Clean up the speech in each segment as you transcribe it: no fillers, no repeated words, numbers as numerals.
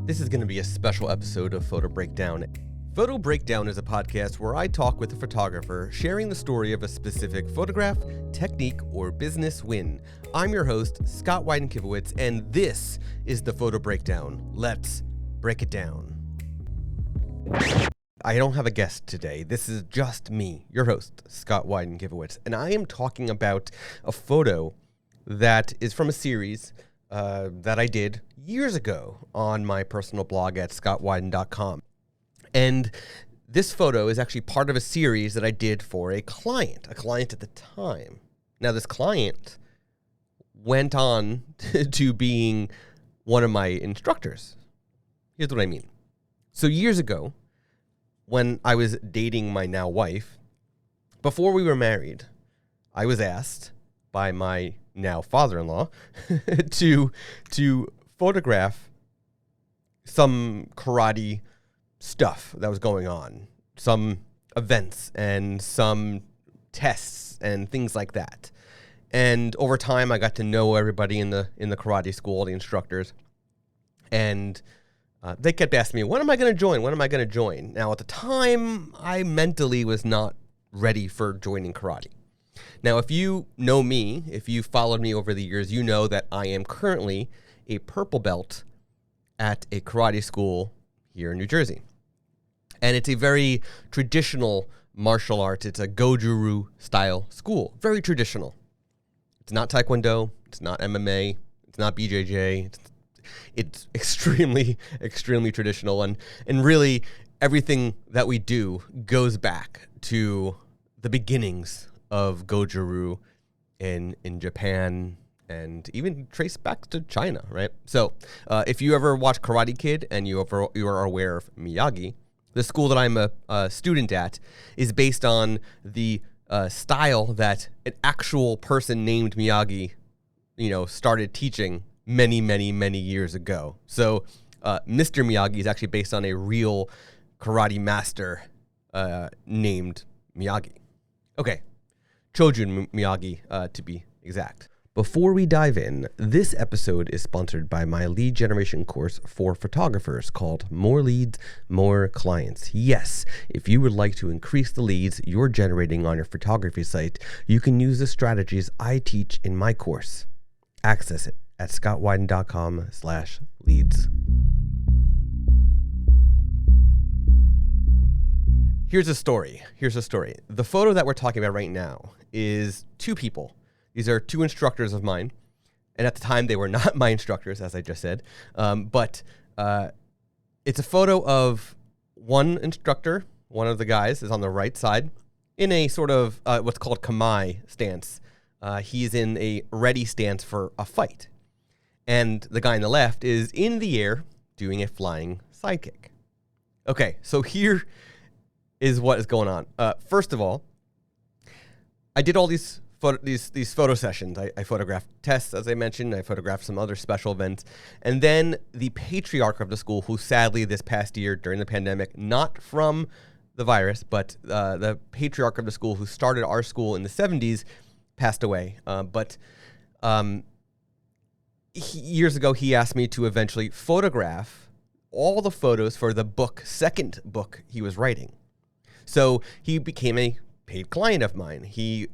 This is going to be a special episode of Photo Breakdown. Photo Breakdown is a podcast where I talk with a photographer sharing the story of a specific photograph, technique, or business win. I'm your host, Scott Wyden Kivowitz, and this is the Photo Breakdown. Let's break it down. I don't have a guest today. This is just me, your host, Scott Wyden Kivowitz, and I am talking about a photo that is from a series that I did years ago on my personal blog at scottwyden.com. And this photo is actually part of a series that I did for a client at the time. Now, this client went on to being one of my instructors. Here's what I mean. So years ago, when I was dating my now wife, before we were married, I was asked by my now father-in-law to photograph some karate stuff that was going on, some events and some tests and things like that. And over time, I got to know everybody in the karate school, the instructors, and they kept asking me, when am I going to join? When am I going to join? Now, at the time, I mentally was not ready for joining karate. Now, if you know me, if you've followed me over the years, you know that I am currently a purple belt at a karate school here in New Jersey. And it's a very traditional martial arts. It's a Goju-Ryu style school. Very traditional. It's not Taekwondo. It's not MMA. It's not BJJ. It's extremely, extremely traditional. And really, everything that we do goes back to the beginnings of Goju-Ryu in Japan, and even trace back to China, right? So if you ever watch Karate Kid and you are aware of Miyagi, the school that I'm a student at is based on the style that an actual person named Miyagi, started teaching many, many, many years ago. So Mr. Miyagi is actually based on a real karate master named Miyagi. Okay, Chojun Miyagi to be exact. Before we dive in, this episode is sponsored by my lead generation course for photographers called More Leads, More Clients. Yes, if you would like to increase the leads you're generating on your photography site, you can use the strategies I teach in my course. Access it at scottwyden.com/leads. Here's a story. The photo that we're talking about right now is two people. These are two instructors of mine, and at the time they were not my instructors, as I just said, but it's a photo of one instructor, one of the guys is on the right side, in a sort of what's called kamae stance. He's in a ready stance for a fight, and the guy on the left is in the air doing a flying sidekick. Okay, so here is what is going on. First of all, I did all these photo sessions. I photographed tests, as I mentioned. I photographed some other special events. And then the patriarch of the school, who sadly this past year during the pandemic, not from the virus, but the patriarch of the school who started our school in the 70s, passed away. Years ago, he asked me to eventually photograph all the photos for the second book he was writing. So he became a paid client of mine. He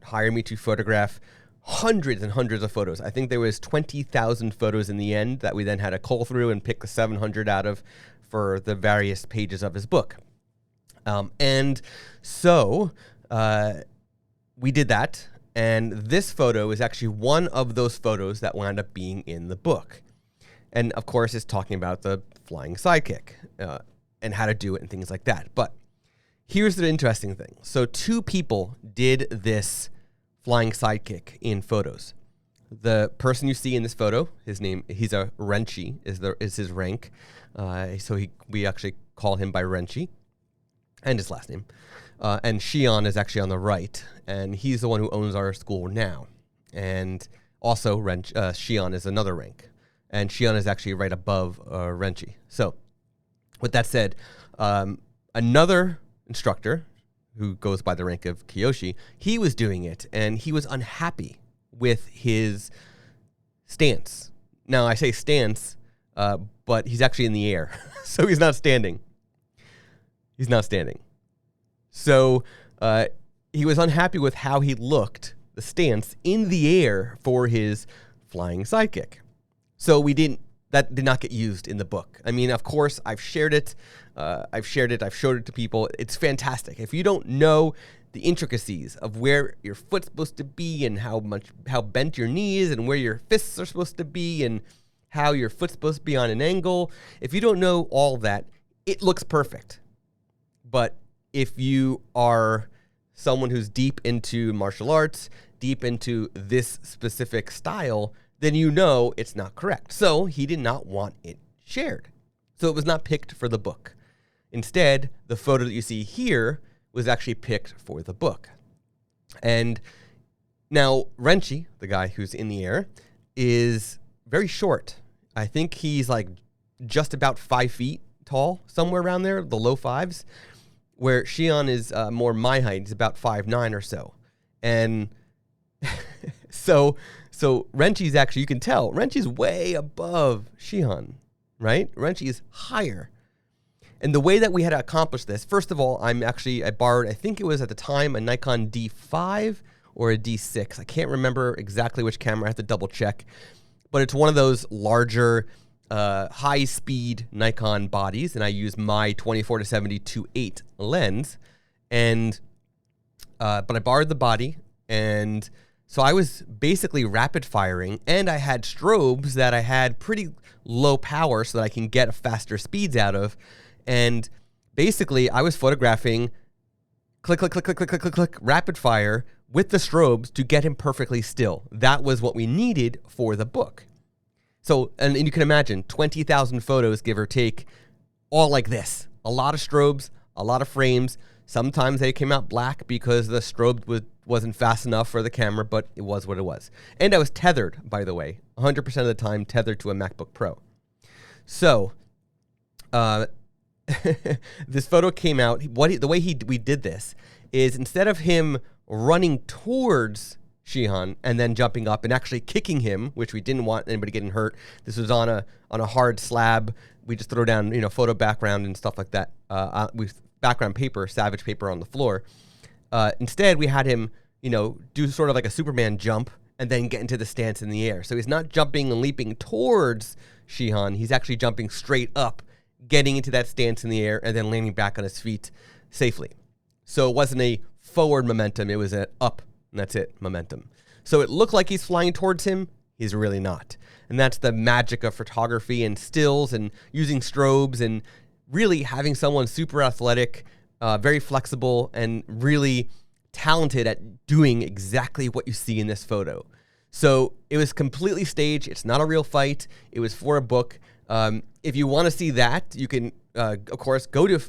hired me to photograph hundreds and hundreds of photos. I think there was 20,000 photos in the end that we then had to cull through and pick the 700 out of for the various pages of his book. And so we did that. And this photo is actually one of those photos that wound up being in the book. And of course, it's talking about the flying sidekick and how to do it and things like that. But here's the interesting thing. So two people did this flying sidekick in photos. The person you see in this photo, he's a Renchi, is his rank. We actually call him by Renchi, and his last name. And Shion is actually on the right, and he's the one who owns our school now. And also Shion is another rank, and Shion is actually right above Renchi. So with that said, another instructor who goes by the rank of Kiyoshi, he was doing it, and he was unhappy with his stance. Now, I say stance but he's actually in the air. So he's not standing. He's not standing. So he was unhappy with how he looked, the stance in the air for his flying sidekick. So that did not get used in the book. I mean, of course, I've shared it. I've showed it to people. It's fantastic. If you don't know the intricacies of where your foot's supposed to be and how bent your knee is and where your fists are supposed to be and how your foot's supposed to be on an angle, if you don't know all that, it looks perfect. But if you are someone who's deep into martial arts, deep into this specific style, then you know it's not correct. So he did not want it shared. So it was not picked for the book. Instead, the photo that you see here was actually picked for the book. And now Renchi, the guy who's in the air, is very short. I think he's like just about 5 feet tall, somewhere around there, the low fives, where Shion is more my height. He's about 5'9" or so. And so Renchi's actually, you can tell, Renchi's way above Shion, right? Renchi is higher. And the way that we had to accomplish this, first of all, I borrowed, I think it was at the time, a Nikon D5 or a D6. I can't remember exactly which camera. I have to double check. But it's one of those larger, high-speed Nikon bodies, and I use my 24-70 2.8 lens. And but I borrowed the body, and so I was basically rapid firing, and I had strobes that I had pretty low power so that I can get faster speeds out of. And basically, I was photographing click, click, click, click, click, click, click, click, rapid fire with the strobes to get him perfectly still. That was what we needed for the book. So, and you can imagine 20,000 photos, give or take, all like this. A lot of strobes, a lot of frames. Sometimes they came out black because the strobe wasn't fast enough for the camera, but it was what it was. And I was tethered, by the way, 100% of the time tethered to a MacBook Pro. So, this photo came out. The way we did this is instead of him running towards Shihan and then jumping up and actually kicking him, which we didn't want anybody getting hurt. This was on a hard slab. We just throw down photo background and stuff like that. With background paper, Savage paper on the floor. Instead, we had him do sort of like a Superman jump and then get into the stance in the air. So he's not jumping and leaping towards Shihan. He's actually jumping straight up, getting into that stance in the air, and then landing back on his feet safely. So it wasn't a forward momentum, it was an up, and that's it, momentum. So it looked like he's flying towards him, he's really not. And that's the magic of photography and stills and using strobes and really having someone super athletic, very flexible, and really talented at doing exactly what you see in this photo. So it was completely staged, it's not a real fight, it was for a book. If you want to see that, you can, of course, go to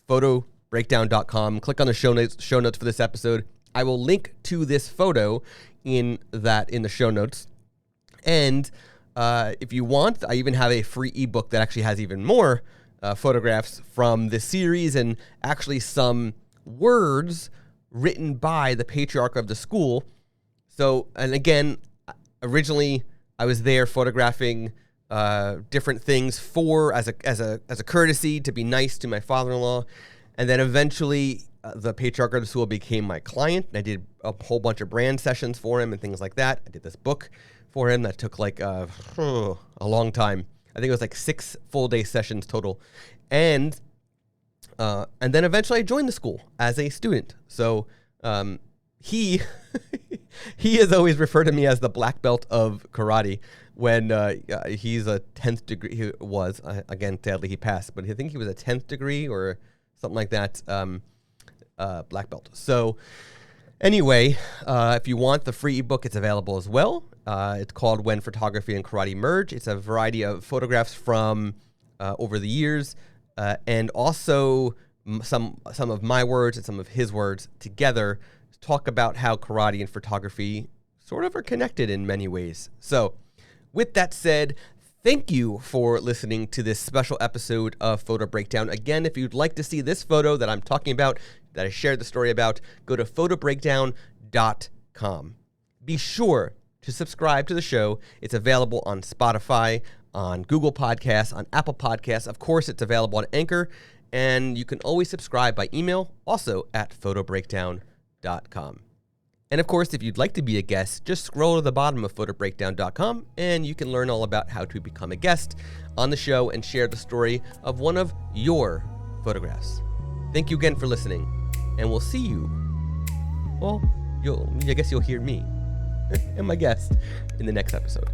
photobreakdown.com, click on the show notes for this episode. I will link to this photo in the show notes. And if you want, I even have a free ebook that actually has even more photographs from this series and actually some words written by the patriarch of the school. So, and again, originally I was there photographing different things as a courtesy to be nice to my father-in-law, and then eventually the patriarch of the school became my client. And I did a whole bunch of brand sessions for him and things like that. I did this book for him that took like a long time. I think it was like 6 full-day sessions total, and then eventually I joined the school as a student. So he has always referred to me as the black belt of karate. When he's a 10th degree, he was, again, sadly he passed, but I think he was a 10th degree or something like that, black belt. So anyway, if you want the free ebook, it's available as well. It's called When Photography and Karate Merge. It's a variety of photographs from over the years, and also some of my words and some of his words together talk about how karate and photography sort of are connected in many ways. So with that said, thank you for listening to this special episode of Photo Breakdown. Again, if you'd like to see this photo that I'm talking about, that I shared the story about, go to photobreakdown.com. Be sure to subscribe to the show. It's available on Spotify, on Google Podcasts, on Apple Podcasts. Of course, it's available on Anchor, and you can always subscribe by email, also at photobreakdown.com. And of course, if you'd like to be a guest, just scroll to the bottom of photobreakdown.com and you can learn all about how to become a guest on the show and share the story of one of your photographs. Thank you again for listening, and we'll see you. Well, I guess you'll hear me and my guest in the next episode.